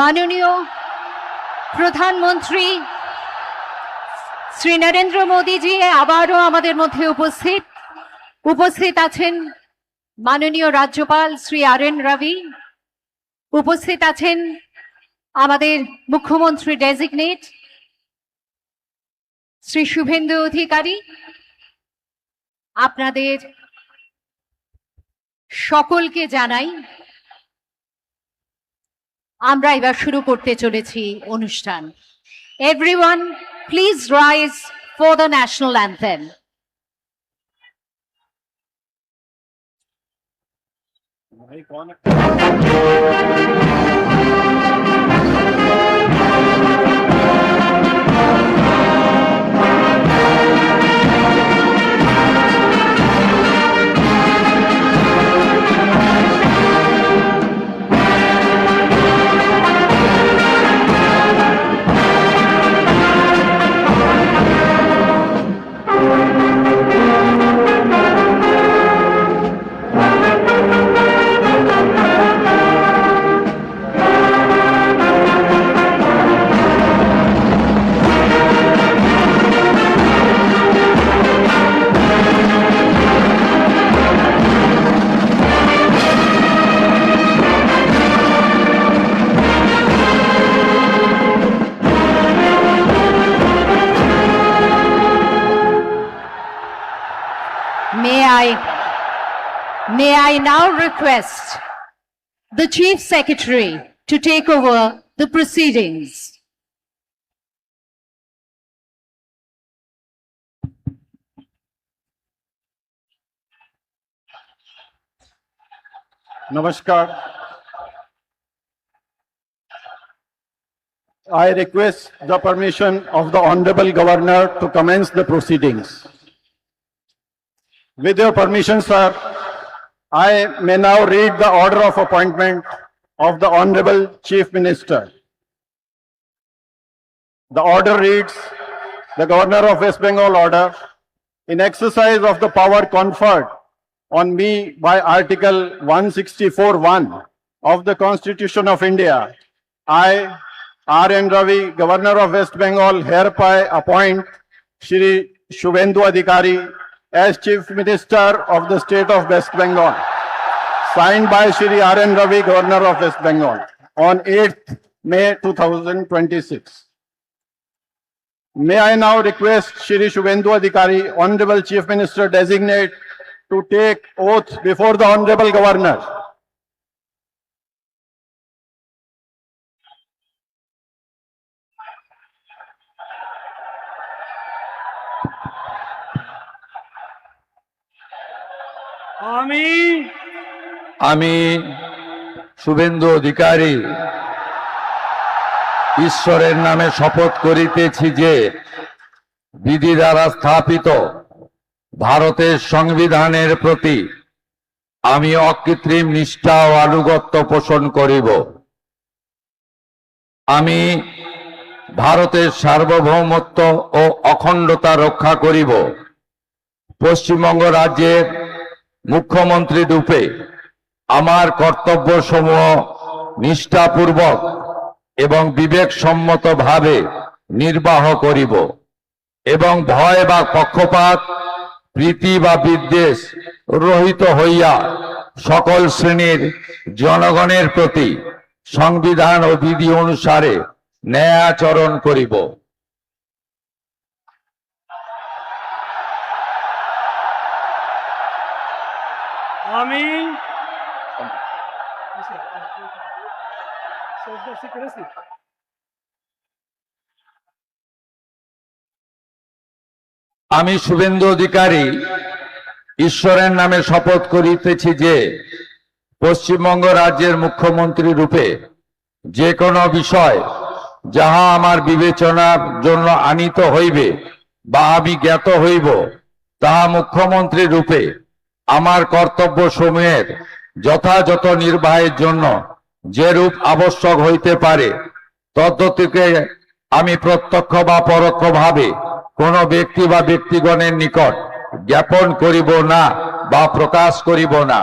মাননীয় প্রধানমন্ত্রী শ্রী নরেন্দ্র মোদীজি আবারও আমাদের মধ্যে উপস্থিত আছেন মাননীয় রাজ্যপাল শ্রী RN রবি, উপস্থিত আছেন আমাদের মুখ্যমন্ত্রী ডেজিগনেট শ্রী শুভেন্দু অধিকারী। আপনাদের সকলকে জানাই আমরা এবার শুরু করতে চলেছি অনুষ্ঠান। Everyone, please rise for the national anthem. May I now request the Chief Secretary to take over the proceedings. Namaskar. I request the permission of the Honorable Governor to commence the proceedings. With your permission, sir, I may now read the order of appointment of the Honorable Chief Minister. The order reads, the Governor of West Bengal order, in exercise of the power conferred on me by Article 164(1) of the Constitution of India, I, RN Ravi, Governor of West Bengal, hereby appoint Shri Shubhendu Adhikari as Chief Minister of the State of West Bengal, signed by Shri RN Ravi, Governor of West Bengal, on 8th May 2026. May I now request Shri Shubhendu Adhikari, Honorable Chief Minister Designate, to take oath before the Honorable Governor. আমি শুভেন্দু অধিকারী ঈশ্বরের নামে শপথ করিতেছি যে বিধি দ্বারা স্থাপিত ভারতের সংবিধানের প্রতি আমি অকৃত্রিম নিষ্ঠা ও আনুগত্য পোষণ করিব। আমি ভারতের সার্বভৌমত্ব ও অখণ্ডতা রক্ষা করিব। পশ্চিমবঙ্গ রাজ্যের মুখ্যমন্ত্রী রূপে আমার কর্তব্যসমূহ নিষ্ঠাপূর্বক এবং বিবেকসম্মতভাবে নির্বাহ করিব এবং ভয় বা পক্ষপাত, প্রীতি বা বিদ্বেষ রহিত হইয়া সকল শ্রেণীর জনগণের প্রতি সংবিধান ও বিধি অনুসারে ন্যায় আচরণ করিব। আমি শুভেন্দু অধিকারী ঈশ্বরের নামে শপথ করিতেছি যে পশ্চিমবঙ্গ রাজ্যের মুখ্যমন্ত্রী রূপে যে কোনো বিষয় যাহা আমার বিবেচনার জন্য আনিত হইবে বা আমি জ্ঞাত হইব, তাহা মুখ্যমন্ত্রী রূপে আমার কর্তব্য সমূহের যথাযথ নির্বাহের জন্য যেরূপ আবশ্যক হইতে পারে তদ্গতিকে আমি প্রত্যক্ষ বা পরোক্ষভাবে কোনো ব্যক্তি বা ব্যক্তিগণের নিকট জ্ঞাপন করিব না বা প্রকাশ করিব না।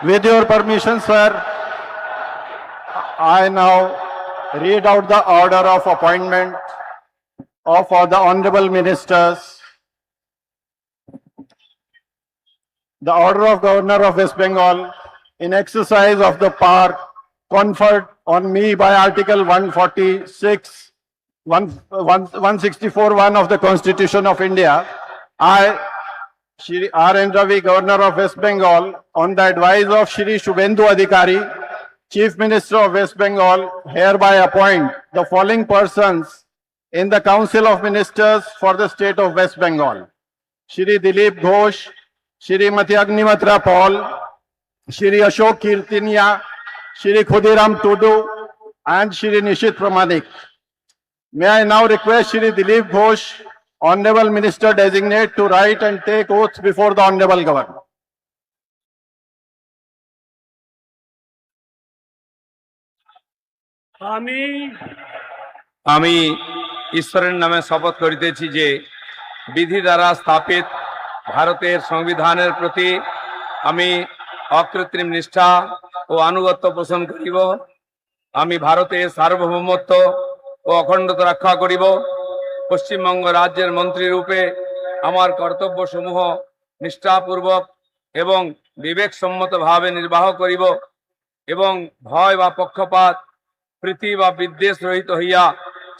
With your permission, sir, I now read out the order of appointment of all the honorable ministers. The order of Governor of West Bengal in exercise of the power conferred on me by Article 146, 164(1) of the Constitution of India. I, Shri R. N. Ravi, Governor of West Bengal, on the advice of Shri Shubhendu Adhikari, Chief Minister of West Bengal, hereby appoint the following persons in the Council of Ministers for the state of West Bengal: Shri Dilip Ghosh, Shrimati Agnimatra Paul, Shri Ashok Kirtinia, Shri Khudiram Tudu, and Shri Nishit Pramanik. May I now request Shri Dilip Ghosh, Honorable Minister Designate, to write and take oath before the Honorable Governor. আমি ঈশ্বরের নামে শপথ করিতেছি যে বিধি দ্বারা স্থাপিত ভারতের সংবিধানের প্রতি আমি অকৃত্রিম নিষ্ঠা ও আনুগত্য পোষণ করিব। আমি ভারতের সার্বভৌমত্ব ও অখণ্ডতা রক্ষা করিব। পশ্চিমবঙ্গ রাজ্যের মন্ত্রী রূপে আমার কর্তব্যসমূহ নিষ্ঠাপূর্বক এবং বিবেকসম্মতভাবে নির্বাহ করিব এবং ভয় বা পক্ষপাত প্রীতি বা বিদ্বেষ রহিত হইয়া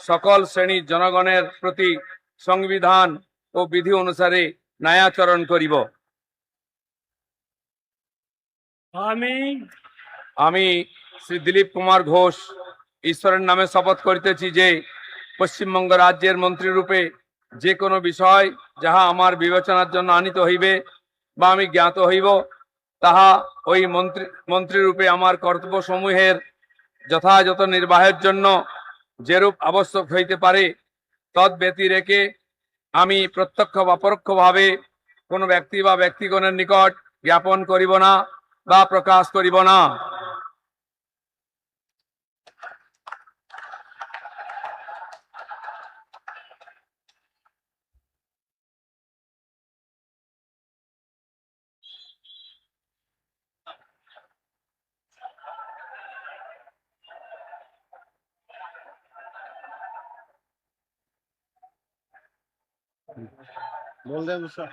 সকল শ্রেণীর জনগণের প্রতি সংবিধান ও বিধি অনুসারে ন্যায়াচরণ করিব। আমি শ্রী দিলীপ কুমার ঘোষ ঈশ্বরের নামে শপথ করিতেছি যে পশ্চিমবঙ্গ রাজ্যের মন্ত্রী রূপে যে কোনো বিষয় যাহা আমার বিবেচনার জন্য আনিত হইবে বা আমি জ্ঞাত হইব, তাহা ওই মন্ত্রী রূপে আমার কর্তব্যসমূহের যথাযথ নির্বাহের জন্য যেরূপ আবশ্যক হইতে পারে তদ ব্যতি রেখে আমি প্রত্যক্ষ বা পরোক্ষভাবে কোনো ব্যক্তি বা ব্যক্তিগণের নিকট জ্ঞাপন করিব না বা প্রকাশ করিব না। बोल दे उसका।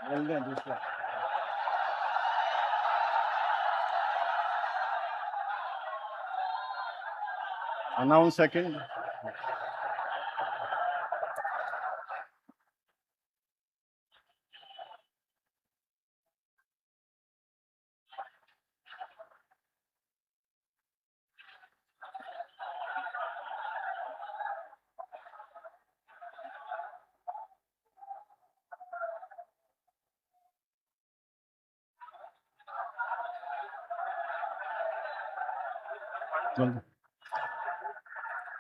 बोल दे दूसरा। Announce second.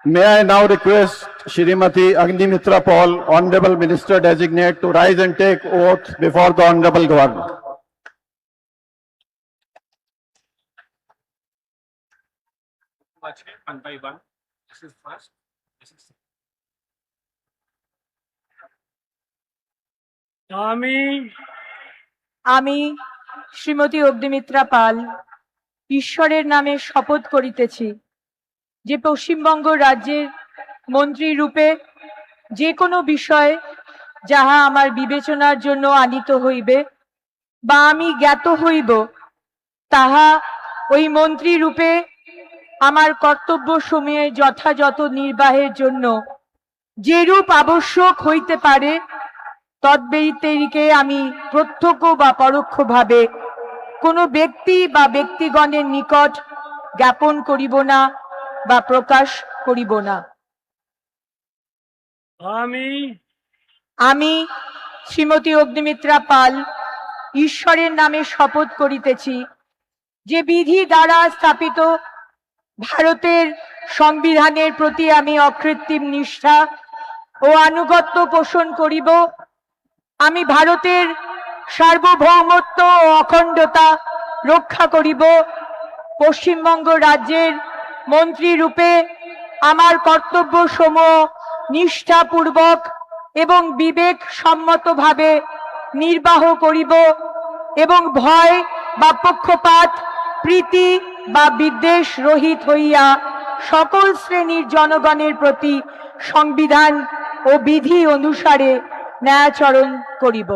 May I now request Shrimati Agnimitra Paul, Honorable Minister Designate, to rise and take oath before the Honorable Governor. One by one. This is first. This is আমি শ্রীমতী অগ্নিমিত্রা পাল ঈশ্বরের নামে শপথ করিতেছি যে পশ্চিমবঙ্গ রাজ্যের মন্ত্রী রূপে যে কোনো বিষয় যাহা আমার বিবেচনার জন্য আনিত হইবে বা আমি জ্ঞাত হইব তাহা ওই মন্ত্রী রূপে আমার কর্তব্য সময়ে যথাযথ নির্বাহের জন্য যেরূপ আবশ্যক হইতে পারে তদ্ব্যতিরিকে আমি প্রত্যক্ষ বা পরোক্ষভাবে কোনো ব্যক্তি বা ব্যক্তিগণের নিকট জ্ঞাপন করিব না বা প্রকাশ করিব না। আমি শ্রীমতী অগ্নিমিত্রা পাল ঈশ্বরের নামে শপথ করিতেছি যে বিধি দ্বারা স্থাপিত ভারতের সংবিধানের প্রতি আমি অকৃত্রিম নিষ্ঠা ও আনুগত্য পোষণ করিব। আমি ভারতের সার্বভৌমত্ব ও অখণ্ডতা রক্ষা করিব। পশ্চিমবঙ্গ রাজ্যের মন্ত্রী রূপে আমার কর্তব্য সমূহ নিষ্ঠাপূর্বক এবং বিবেক সম্মতভাবে নির্বাহ করিব এবং ভয় বা পক্ষপাত প্রীতি বা বিদ্বেষ রহিত হইয়া সকল শ্রেণীর জনগণের প্রতি সংবিধান ও বিধি অনুসারে ন্যায়াচরণ করিব।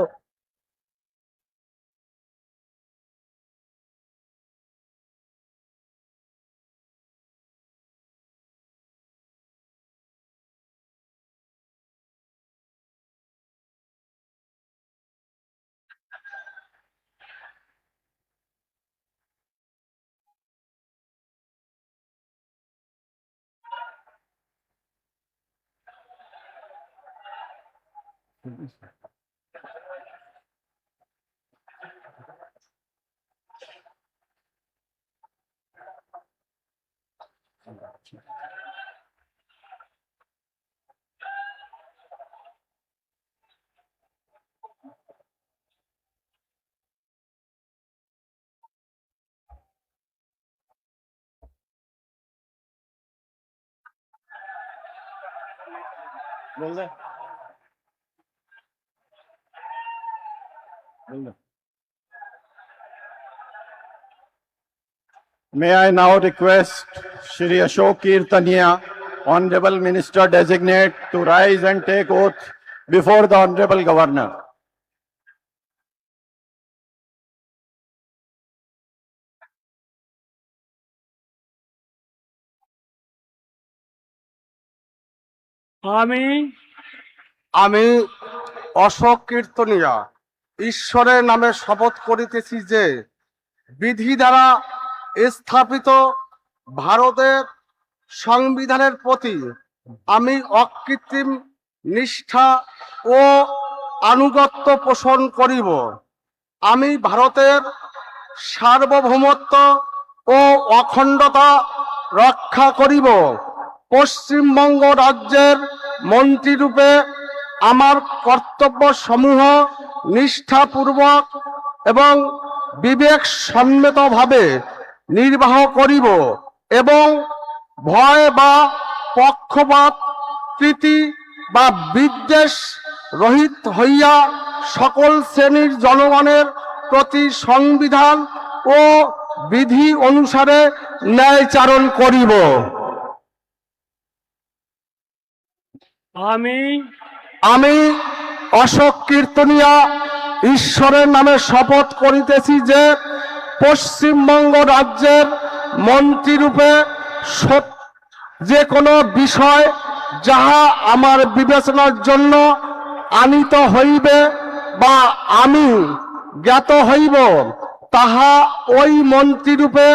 May I now request Shri Ashok Kirtania, Honorable Minister Designate, to rise and take oath before the Honorable Governor. আমি অশোক কীর্তনিয়া ঈশ্বরের নামে শপথ করিতেছি যে বিধি দ্বারা স্থাপিত ভারতের সংবিধানের প্রতি আমি অকৃত্রিম নিষ্ঠা ও আনুগত্য পোষণ করিব। আমি ভারতের সার্বভৌমত্ব ও অখণ্ডতা রক্ষা করিব। পশ্চিমবঙ্গ রাজ্যের মন্ত্রী রূপে আমার কর্তব্য সমূহ নিষ্ঠাপূর্বক এবং বিবেক সম্মতভাবে নির্বাহ করিব এবং ভয় বা পক্ষপাত প্রীতি বা বিদ্বেষ রহিত হইয়া সকল শ্রেণীর জনগণের প্রতি সংবিধান ও বিধি অনুসারে ন্যায়চারণ করিব। আমি অশোক কীর্তনিয়া ঈশ্বরের নামে শপথ করিতেছি যে পশ্চিমবঙ্গ রাজ্যের মন্ত্রী রূপে যে কোনো বিষয় যাহা আমার বিবেচনার জন্য আনিত হইবে বা আমি জ্ঞাত হইব, তাহা ওই মন্ত্রীরূপে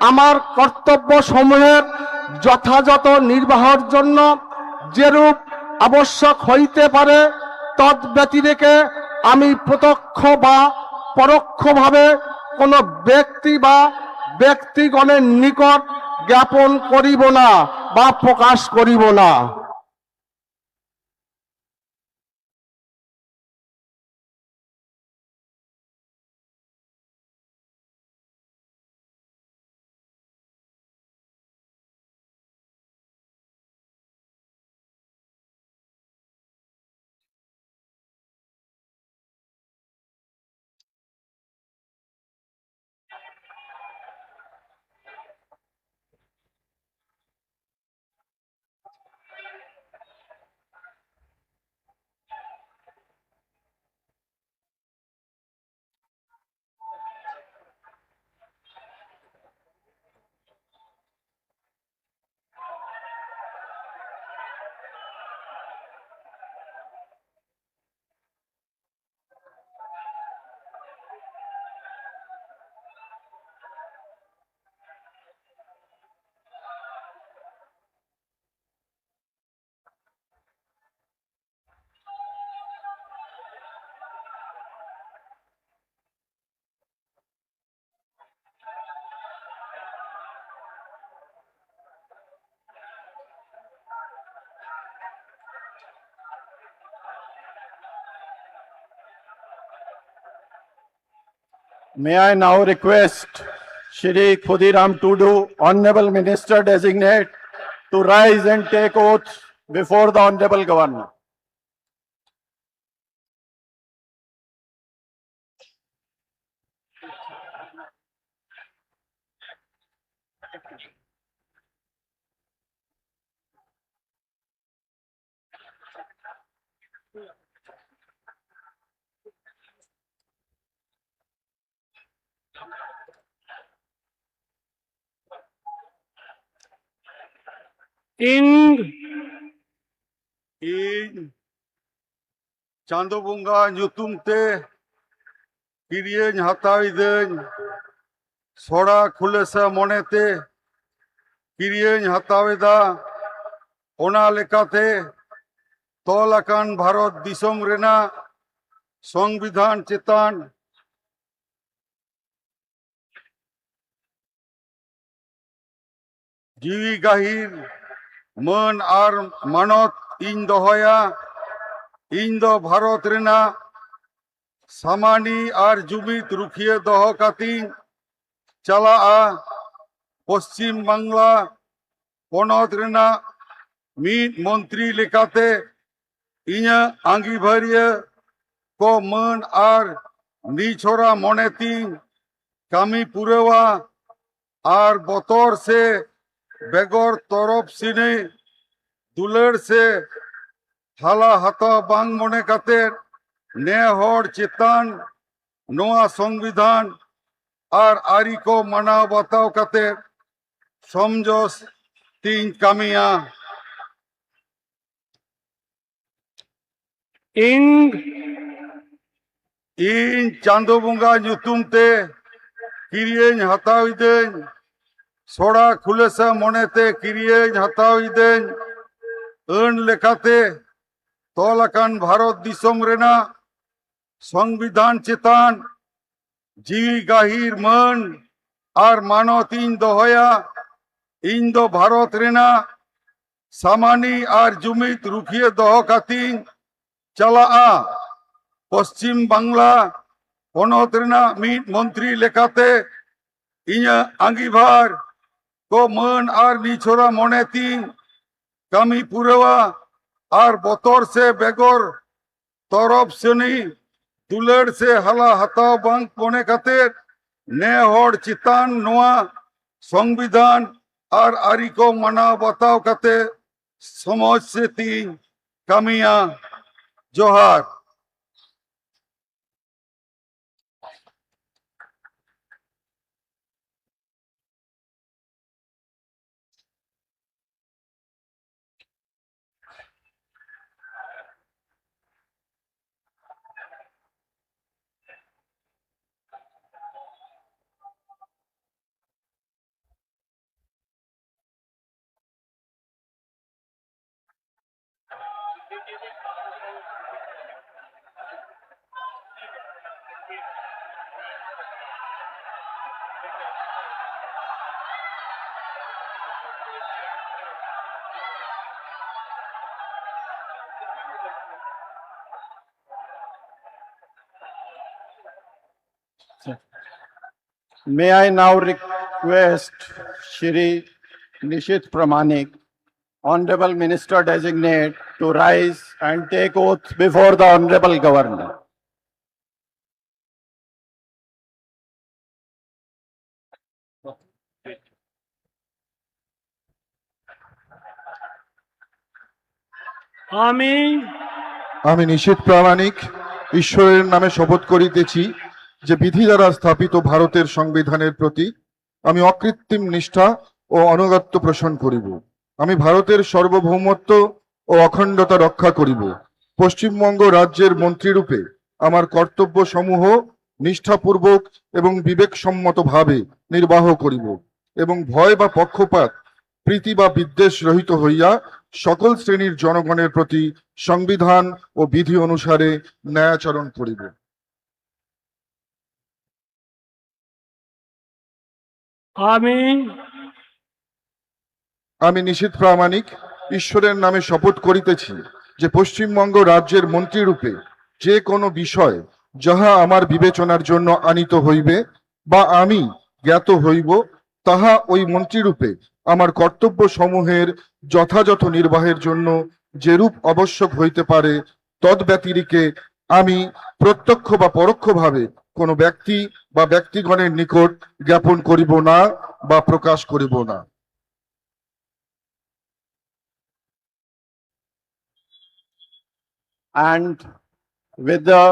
আমার কর্তব্য সমূহের যথাযথ নির্বাহের জন্য যেরূপ আবশ্যক হইতে পারে, তদ ব্যতিরেকে আমি প্রত্যক্ষ বা পরোক্ষভাবে কোনো ব্যক্তি বা ব্যক্তিগণের নিকট জ্ঞাপন করিব না বা প্রকাশ করিব না। May I now request Shri Khudiram Tudu, Honorable Minister Designate, to rise and take oath before the Honorable Governor. ᱤᱧ ᱪᱟᱸᱫᱳ ᱵᱚᱸᱜᱟ ᱧᱩᱛᱩᱢ ᱛᱮ ᱠᱤᱨᱤᱭᱟᱹᱧ ᱦᱟᱛᱟᱣᱤᱫᱟᱹᱧ ᱥᱚᱲᱟ ᱠᱷᱩᱞᱟᱹᱥᱟ ᱢᱚᱱᱮᱛᱮ ᱠᱤᱨᱤᱭᱟᱹᱧ ᱦᱟᱛᱟᱣᱮᱫᱟ ᱚᱱᱟ ᱞᱮᱠᱟᱛᱮ ᱛᱚᱞ ᱟᱠᱟᱱ ᱵᱷᱟᱨᱚᱛ ᱫᱤᱥᱚᱢ ᱨᱮᱱᱟᱜ ᱥᱚᱝᱵᱤᱫᱷᱟᱱ ᱪᱮᱛᱟᱱ ᱡᱤᱣᱤ ᱜᱟᱹᱦᱤᱨ ᱢᱟᱹᱱ ᱟᱨ ᱢᱟᱱᱚᱛ ᱤᱧ ᱫᱚᱦᱚᱭᱟ। ᱤᱧ ᱫᱚ ᱵᱷᱟᱨᱚᱛ ᱨᱮᱱᱟᱜ ᱥᱟᱢᱟᱱᱤ ᱟᱨ ᱡᱩᱢᱤᱫ ᱨᱩᱠᱷᱤᱭᱟᱹ ᱫᱚᱦᱚ ᱠᱟᱛᱮᱧ ᱪᱟᱞᱟᱜᱼᱟ। ᱯᱚᱥᱪᱤᱢ ᱵᱟᱝᱞᱟ ᱯᱚᱱᱚᱛ ᱨᱮᱱᱟᱜ ᱢᱤᱫ ᱢᱚᱱᱛᱨᱤ ᱞᱮᱠᱟᱛᱮ ᱤᱧᱟᱹᱜ ᱟᱸᱜᱤᱵᱷᱟᱨᱤᱭᱟᱹ ᱠᱚ ᱢᱟᱹᱱ ᱟᱨ ᱱᱤᱪᱷᱚᱨᱟ ᱢᱚᱱᱮᱛᱤᱧ ᱠᱟᱹᱢᱤ ᱯᱩᱨᱟᱹᱣᱟ ᱟᱨ ᱵᱚᱛᱚᱨ ᱥᱮ ᱵᱮᱜᱚᱨ ᱛᱚᱨᱚᱯ ᱥᱤᱱᱤ ᱫᱩᱞᱟᱹᱲ ᱥᱮ ᱦᱟᱞᱟ ᱦᱟᱛᱟᱣ ᱵᱟᱝ ᱢᱚᱱᱮ ᱠᱟᱛᱮ ᱱᱮ ᱦᱚᱲ ᱪᱮᱛᱟᱱ ᱱᱚᱣᱟ ᱥᱚᱝᱵᱤᱫᱷᱟᱱ ᱟᱨ ᱟᱹᱨᱤ ᱠᱚ ᱢᱟᱱᱟᱣ ᱵᱟᱛᱟᱣ ᱠᱟᱛᱮ ᱥᱚᱢᱡᱚᱥ ᱛᱤᱧ ᱠᱟᱹᱢᱤᱭᱟ। ᱤᱧ ᱪᱟᱸᱫᱳ ᱵᱚᱸᱜᱟ ᱧᱩᱛᱩᱢ ᱛᱮ ᱠᱤᱨᱤᱭᱟᱹᱧ ᱦᱟᱛᱟᱣᱤᱫᱟᱹᱧ ᱥᱚᱲᱟ ᱠᱷᱩᱞᱟᱹᱥᱟ ᱢᱚᱱᱮᱛᱮ ᱠᱤᱨᱤᱭᱟᱹᱧ ᱦᱟᱛᱟᱣᱤᱫᱟᱹᱧ ᱟᱹᱱ ᱞᱮᱠᱟᱛᱮ ᱛᱚᱞ ᱟᱠᱟᱱ ᱵᱷᱟᱨᱚᱛ ᱫᱤᱥᱚᱢ ᱨᱮᱱᱟᱜ ᱥᱚᱝᱵᱤᱫᱷᱟᱱ ᱪᱮᱛᱟᱱ ᱡᱤᱣᱤ ᱜᱟᱹᱦᱤᱨ ᱢᱟᱹᱱ ᱟᱨ ᱢᱟᱱᱚᱛ ᱤᱧ ᱫᱚᱦᱚᱭᱟ। ᱤᱧ ᱫᱚ ᱵᱷᱟᱨᱚᱛ ᱨᱮᱱᱟᱜ ᱥᱟᱢᱟᱱᱤ ᱟᱨ ᱡᱩᱢᱤᱫ ᱨᱩᱠᱷᱤᱭᱟᱹ ᱫᱚᱦᱚ ᱠᱟᱛᱮᱧ ᱪᱟᱞᱟᱜᱼᱟ। ᱯᱚᱥᱪᱤᱢ ᱵᱟᱝᱞᱟ ᱯᱚᱱᱚᱛ ᱨᱮᱱᱟᱜ ᱢᱤᱫ ᱢᱚᱱᱛᱨᱤ ᱞᱮᱠᱟᱛᱮ ᱤᱧᱟᱹᱜ ᱟᱸᱜᱤᱵᱷᱟᱨ ᱠᱚ ᱢᱟᱹᱱ ᱟᱨ ᱱᱤᱪᱷᱚᱨᱟ ᱢᱚᱱᱮᱛᱤᱧ ᱠᱟᱹᱢᱤ ᱯᱩᱨᱟᱹᱣᱟ ᱟᱨ ᱵᱚᱛᱚᱨ ᱥᱮ ᱵᱮᱜᱚᱨ ᱛᱚᱨᱚᱯ ᱥᱟᱹᱱᱤ ᱫᱩᱞᱟᱹᱲ ᱥᱮ ᱦᱟᱞᱟ ᱦᱟᱛᱟᱣ ᱵᱟᱝ ᱢᱚᱱᱮ ᱠᱟᱛᱮ ᱱᱮ ᱦᱚᱲ ᱪᱮᱛᱟᱱ ᱱᱚᱣᱟ ᱥᱚᱝᱵᱤᱫᱷᱟᱱ ᱟᱨ ᱟᱹᱨᱤ ᱠᱚ ᱢᱟᱱᱟᱣ ᱵᱟᱛᱟᱣ ᱠᱟᱛᱮ ᱥᱚᱢᱟᱡᱽ ᱥᱮᱛᱤᱧ ᱠᱟᱹᱢᱤᱭᱟ। ᱡᱚᱦᱟᱨ। May I now request Shri Nishit Pramanik, Honorable Minister Designate, to rise and take oath before the Honorable Governor. আমি আমি নিশীথ প্রামাণিক ঈশ্বরের নামে শপথ করিতেছি যে বিধি দ্বারা স্থাপিত ভারতের সংবিধানের প্রতি আমি অকৃত্রিম নিষ্ঠা ও আনুগত্য পোষণ করিব। আমি ভারতের সার্বভৌমত্ব ও অখণ্ডতা রক্ষা করিব। পশ্চিমবঙ্গ রাজ্যের মন্ত্রীরূপে আমার কর্তব্য সমূহ নিষ্ঠাপূর্বক এবং বিবেকসম্মতভাবে নির্বাহ করিব এবং ভয় বা পক্ষপাত প্রীতি বা বিদ্বেষ রহিত হইয়া সকল শ্রেণীর জনগণের প্রতি সংবিধান ও বিধি অনুসারে ন্যায়াচরণ করিব। আমি আমি নিশীথ প্রামাণিক ঈশ্বরের নামে শপথ করিতেছি যে পশ্চিমবঙ্গ রাজ্যের মন্ত্রীরূপে যে কোনো বিষয় যাহা আমার বিবেচনার জন্য আনিত হইবে বা আমি জ্ঞাত হইব, তাহা ওই মন্ত্রীরূপে আমার কর্তব্য সমূহের যথাযথ নির্বাহের জন্য যেরূপ আবশ্যক হইতে পারে তদ্ব্যতিরিকে আমি প্রত্যক্ষ বা পরোক্ষভাবে কোনো ব্যক্তি বা ব্যক্তিগণের নিকট জ্ঞাপন করিব না বা প্রকাশ করিব না। And with the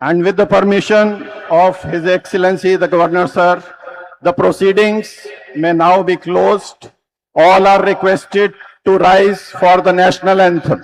And with the permission of His Excellency the Governor, sir, the proceedings may now be closed. All are requested to rise for the national anthem.